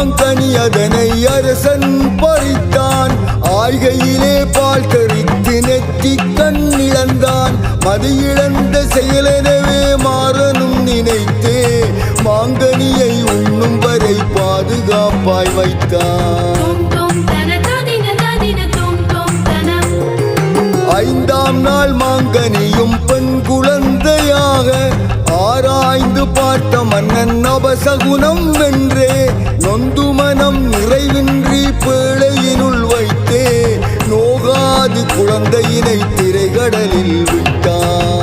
மாங்கனி அதனை அரசன் பறித்தான். ஆய்கையிலே பால் கறித்து நெற்றி கண் இழந்தான். மது இழந்த செயலெனவே மாறனும் நினைத்தே மாங்கனியை உண்ணும் வரை பாதுகாப்பாய் வைத்தான். 5ஆம் நாள் மாங்கனியும் பெண் குழந்தையாக ஆராய்ந்து பார்த்த மன்னன் அபசகுனம் வென்றே நொந்து மனம் நிறைவின்றி பேழையினுள் வைத்தே நோகாது குழந்தையினை திரைகடலில் விட்டான்.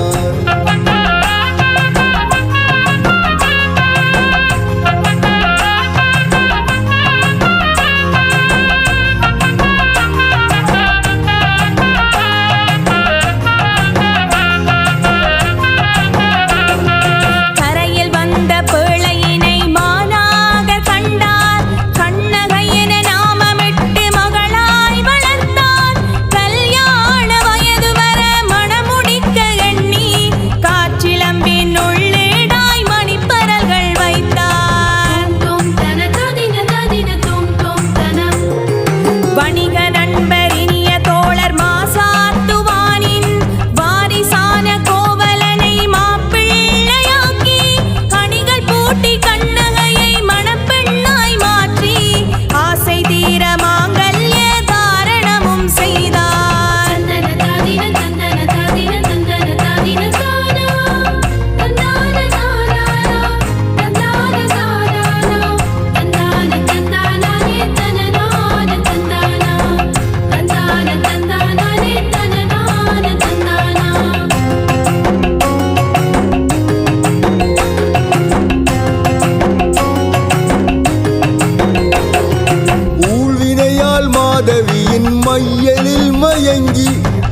மையலில் மயங்கி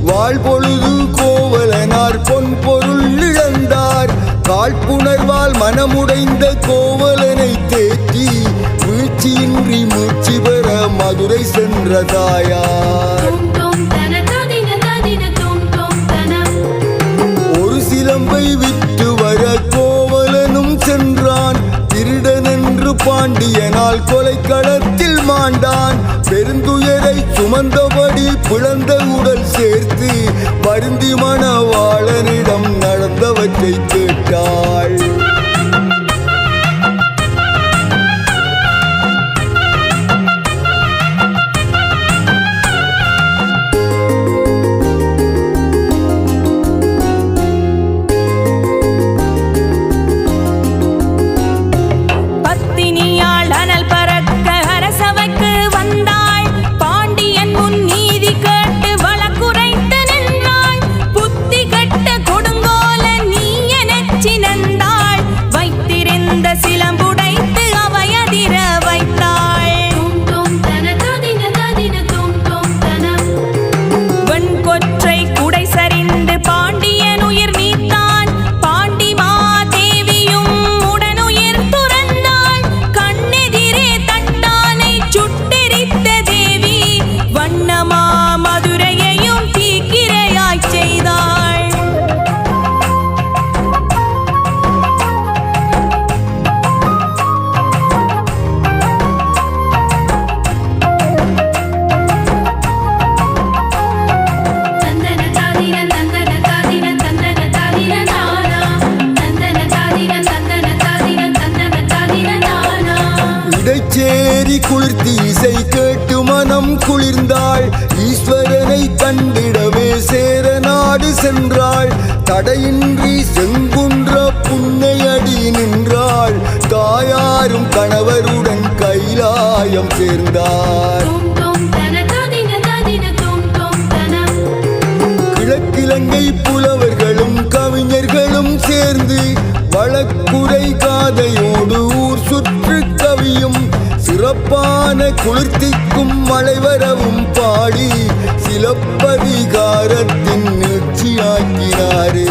வாழ்பொழுது கோவலனார் பொன் பொருள் இழந்தார். காழ்ப்புணர்வால் மனமுடைந்த கோவலனை தேற்றி வீழ்ச்சியின்றி மூச்சு பெற மதுரை சென்ற தாயார். ஒரு சிலம்பை விட்டு வர கோவலனும் சென்றான். திருடனென்று பாண்டியனால் கொலைக்களத்தில் மாண்டான். பெருந்துயரை சுமந்தபடி பிளந்த உடல் சேர்த்து வருந்தி மணவாளனிடம் நடந்தவற்றை கேட்டாள். இடைச்சேரி குளிர்த்தி இசை கேட்டு மனம் குளிர்ந்தாள். ஈஸ்வரனை கண்டிடவே சேர நாடு சென்றாள். தடையின்றி செங்குன்ற புன்னையடி நின்றாள். தாயாரும் கணவருடன் கைலாயம் சேர்ந்தார். கிழக்கிழங்கை புலவர்களும் கவிஞர்களும் சேர்ந்து வழக்குரை காதையோடு ஊர் சுற்று கவியும் சிறப்பான குளிர்த்திக்கும் மலைவரவும் பாடி சிலப்பதிகாரத்தின் நீட்சியாக்கினாரே.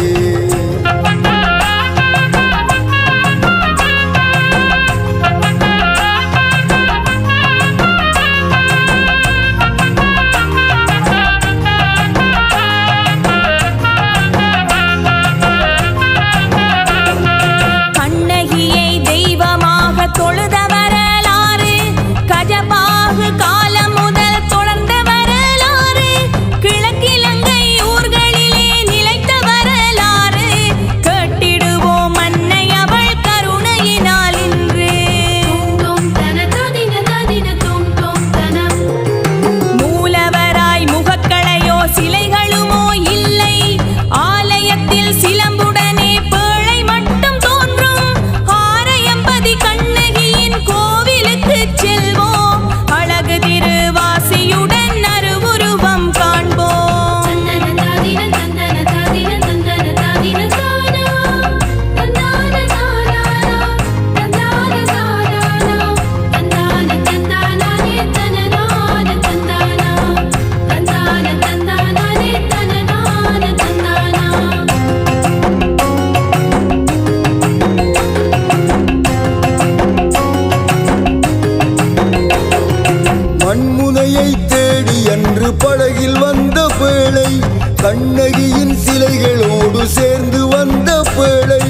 வேளை கண்ணகியின் சிலைகளோடு சேர்ந்து வந்த பேளை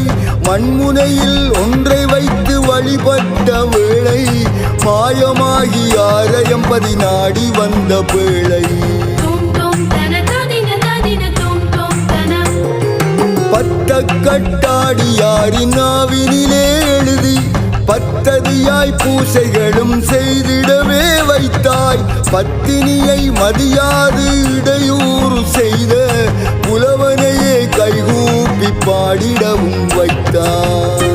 மண்முனையில் ஒன்றை வைத்து வழிபட்ட வேளை மாயமாகி ஆரையம்பதி நாடி வந்த பேளை பத்த கட்டாடியாரின் நாவினிலே எழுதி பத்ததியாய் பூசைகளும் செய்திடவே வைத்தாய் பத்தினியை மதியாது இடையூறு செய்த புலவனையே கைகூப்பி பாடிடவும் வைத்தாய்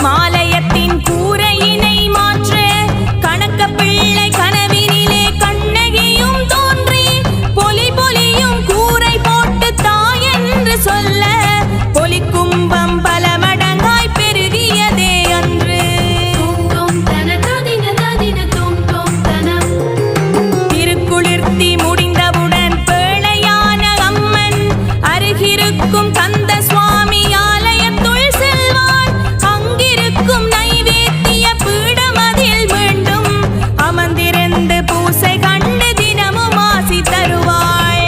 மாலயத்தின் கூரையினை மாற்ற கணக்க பிள்ளை கனவினிலே கண்ணகியும் தோன்றி பொலி பொலியும் கூரை போட்டு தாய் என்று சொல்ல பொலி கும்பம் பல மடங்காய் பெருகியதே அன்று திருக்குளிர்த்தி முடிந்தவுடன் பேழையான அம்மன் அருகிருக்கும் கந்த சுவாமி ஆலயத்துள் செல்வாள் அங்கிருக்கும் நைவேத்திய பீடமதில் மீண்டும் அமர்ந்திருந்து பூசை கண்டு தினமும் ஆசி தருவாள்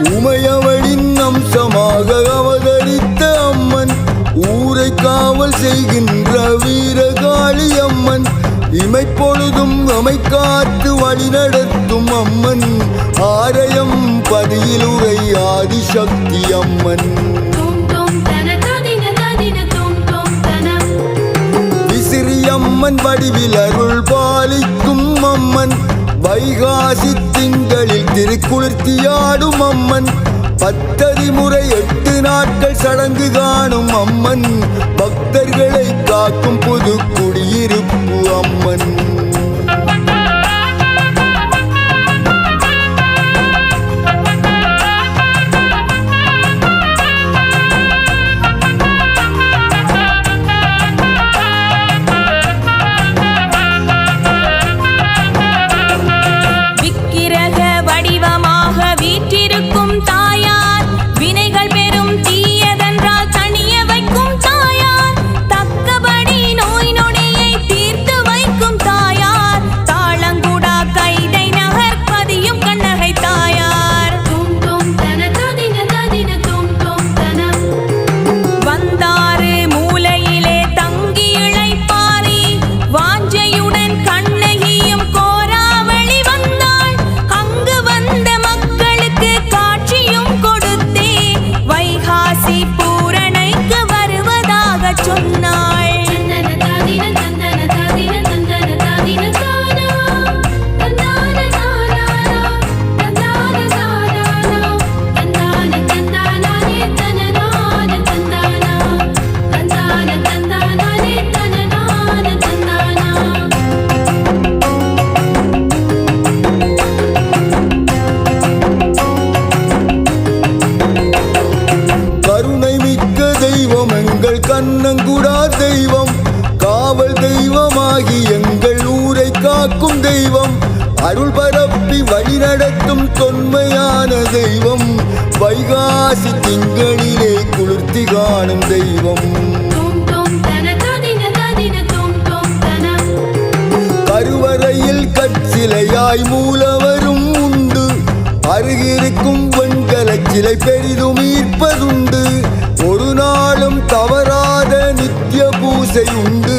உமையவளின் அம்சமாக அவதரித்த அம்மன் ஊரை காவல் செய்கின்ற வீரகாளி அம்மன் இமைப்பொழுதும் அமைக்காத்து வழி நடத்தும் அம்மன் ஆரையம் பதியில் உரை ஆதிசக்தி அம்மன் விசிறி அம்மன் வடிவில் அருள் பாலிக்கும் அம்மன் வைகாசி திங்களில் திருக்குளிர்த்தியாடும் அம்மன் பத்ததி முறை 8 நாட்கள் சடங்கு காணும் அம்மன் பக்தர்களை காக்கும் புது குடியிருப்பு அம்மன் விக்கிரக வடிவமாக வீற்றிருக்கும் தாயார் வினைகள் பெரும் தீயதென்றால் தணிய வைக்கும் தாயார் தக்கபடி நோய் நொடியை தீர்த்து வைக்கும் தாயார் தாளங்குடா கைதை நகர் பதியும் கண்ணகை தாயார் வந்தாறு மூலையிலே தங்கி இளைப்பாரி வாஞ்சையுடன் கண்ணகியும் கோராவளி வந்தாள் அங்கு வந்த மக்களுக்கு காட்சியும் கொடுத்தே வைகாசி பூரணைக்கு வருவதாக சொன்னாள் கருணை மிக்க தெய்வம் எங்கள் கண்ணங்குடா தெய்வம் காவல் தெய்வமாகி எங்கள் ஊரை காக்கும் தெய்வம் அருள் பரப்பி வழி நடத்தும் தொன்மையான தெய்வம் வைகாசி திங்களிலே குளிர்த்தி காணும் தெய்வம் கருவறையில் கற்சிலையாய் மூலவரும் உண்டு அருகிருக்கும் வெண்கலச் சிலை பெரிதும் ஈர்ப்பதுண்டு ஒரு நாளும் தவறாத நித்திய பூசை உண்டு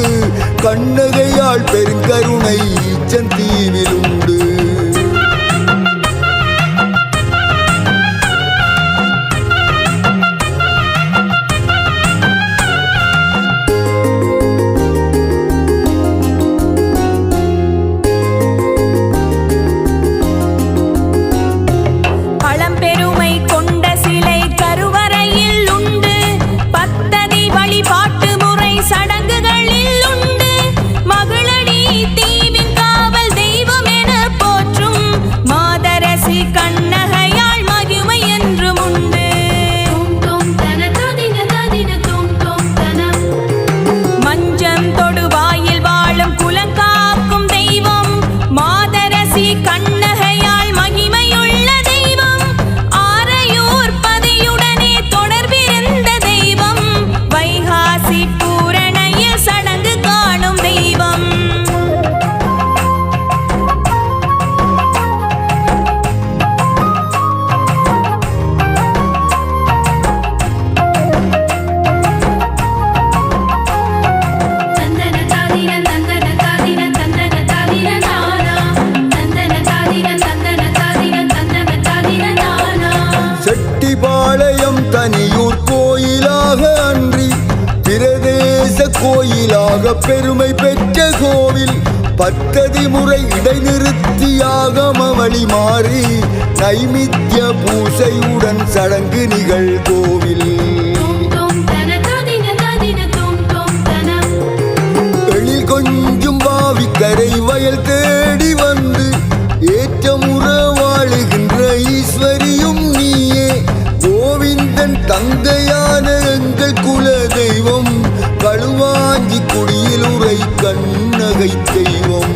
கண்ணகையால் பெருங்கருணை ஈச்சன் தீவில் உண்டு பழம்பெருமை கொண்ட சிலை கருவறையில் உண்டு பத்ததி வழிபாட்டு முறை சடங்கு கோயிலாக பெருமை பெற்ற கோவில். 10 முறை இடைநிறுத்தியாக வழி மாறி நைமித்திய பூசையுடன் சடங்கு நிகழ் கோவில். எழில் கொஞ்சும் பாவிக்கரை வயல் தேடி வந்து ஏற்றமுற வாழுகின்ற ஈஸ்வரியும் நீயே. கோவிந்தன் தங்கையான எங்கள் குல தெய்வம், களுவாஞ்சி குடியில் உரை கண்ணகை தெய்வம்.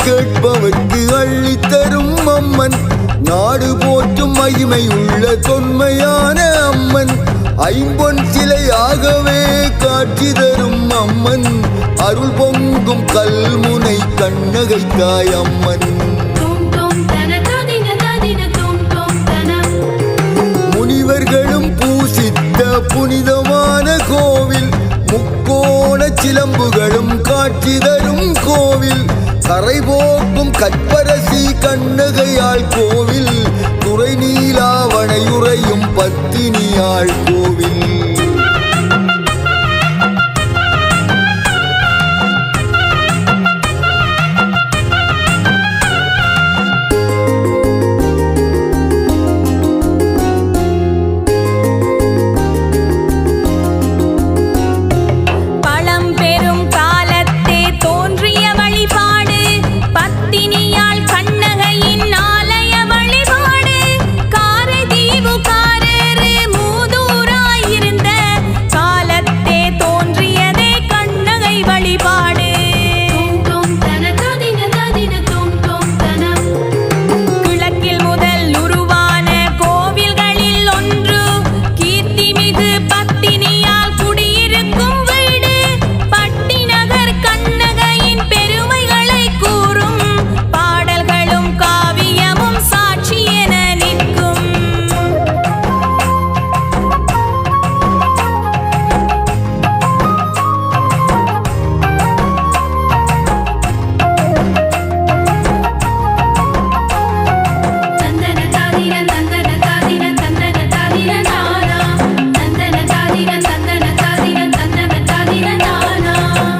கேட்பவர்க்கு அள்ளித்தரும் அம்மன், நாடு போற்றும் மகிமை உள்ள தொன்மையான அம்மன். 5 சிலையாகவே காட்சி தரும் அம்மன், அருள் பொங்கும் கல்முனை கண்ணகை தாய் அம்மன். முனிவர்களும் பூசித்த புனிதமான கோவில், முக்கோண சிலம்புகளும் காட்சி தரும் கோவில். கரை போக்கும் கற்பரசி கண்ணகையாள் கோவில், துறை நீலாவணையுறையும் பத்தினியாள் கோவில்.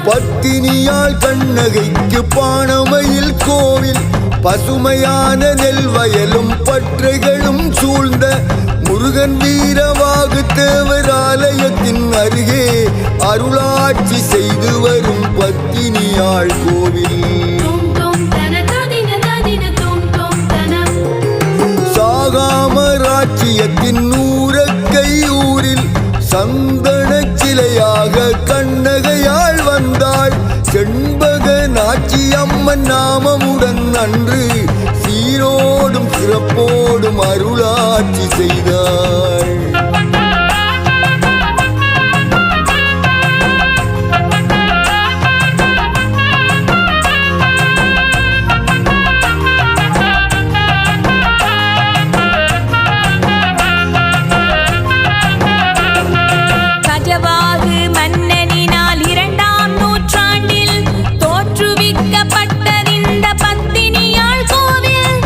பத்தினியாள் கண்ணகைக்கு பாணமையில் கோவில், பசுமையான நெல் வயலும் பற்றைகளும் சூழ்ந்த முருகன் வீரவாகு தேவர் ஆலயத்தின் அருகே அருளாட்சி செய்து வரும் பத்தினியாள் கோவில். சாகாமராட்சியத்தின் ஊரக்கை ஊரில் சந்தன சிலையாக கண்ணகையாள் வந்தாள். செண்பக நாச்சி அம்மன் நாமமுடன் அன்று சீரோடும் சிறப்போடும் அருளாட்சி செய்தாள். நூற்றாண்டில் தோற்றுவிக்கப்பட்டதிந்த பத்தினியாள் கோவில்,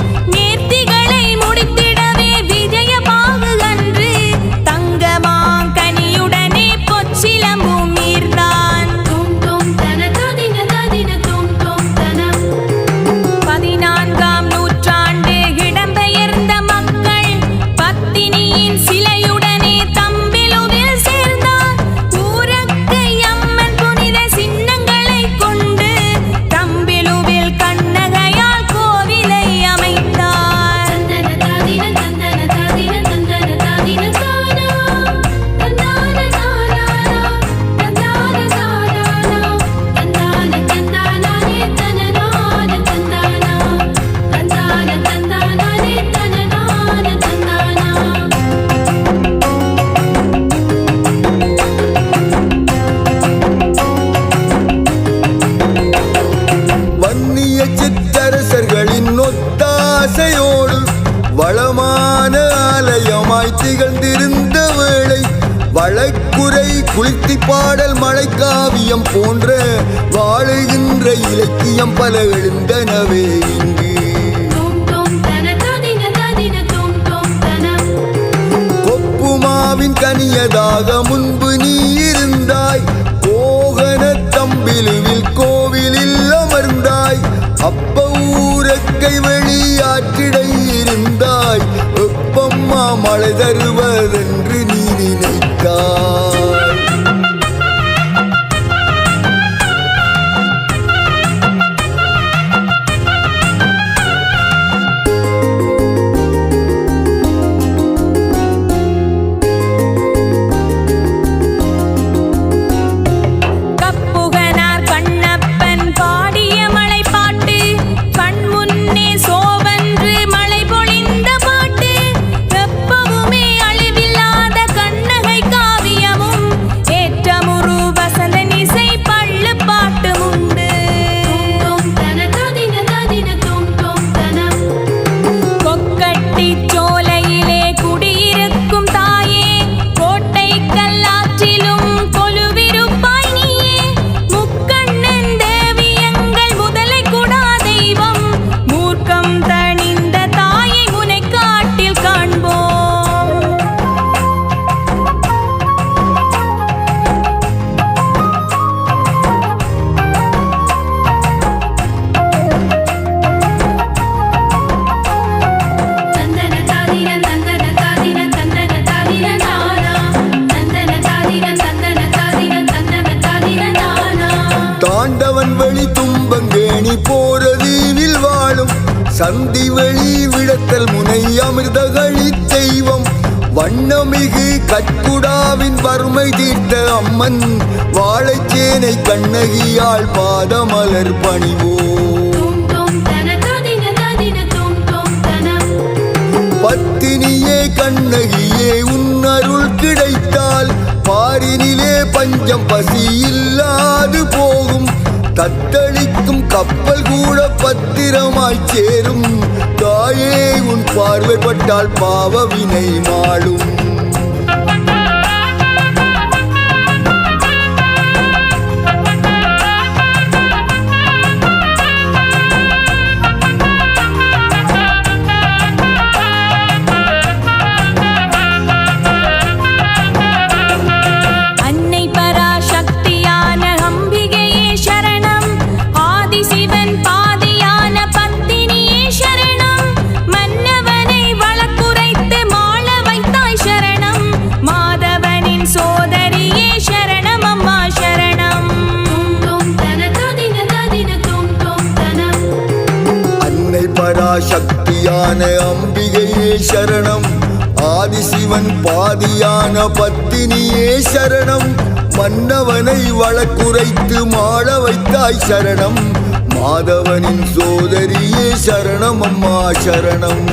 வளமையோடு வளமான ஆலயமாய் திகழ்ந்திருந்த வேளை வழக்குரை குளித்தி பாடல் மழைக்காவியம் போன்ற வாழுகின்ற இலக்கியம் பல எழுந்தனவே இங்கு. கொப்புமாவின் கனியதாக முன்பு நீ இருந்தாய், கோகன தம்பிலுவில் கோவிலில் அமர்ந்தாய், அப்ப ஊரக்கை வெளியாற்றிடை இருந்தாய், வெப்பம்மா மழை தருவதென்று நீ நினைத்தாய். தாண்டவன் வழி தும்பங்கேணி போரதீவில் வாழும் சந்தி வெளி விடத்தல் முனை அமிர்தகளி தெய்வம், வண்ணமிகு கற்குடாவின் வறுமை தீர்த்த அம்மன், வாழைச்சேனை கண்ணகியாள் பாதமலர் பணிவோம். பத்தினியே கண்ணகியே உன் அருள் கிடைத்தால் பாரினிலே பஞ்சம் பசி இல்லாது போகும், தத்தளிக்கும் கப்பல் கூட பத்திரமாய் சேரும், தாயே உன் பார்வைப்பட்டால் பாவவினை மாளும். பராசக்தியான அம்பிகையே சரணம், ஆதிசிவன் பாதியான பத்தினியே சரணம், மன்னவனை வழக்குரைத்து மாள வைத்தாய் சரணம், மாதவனின் சோதரியே சரணம் அம்மா சரணம்.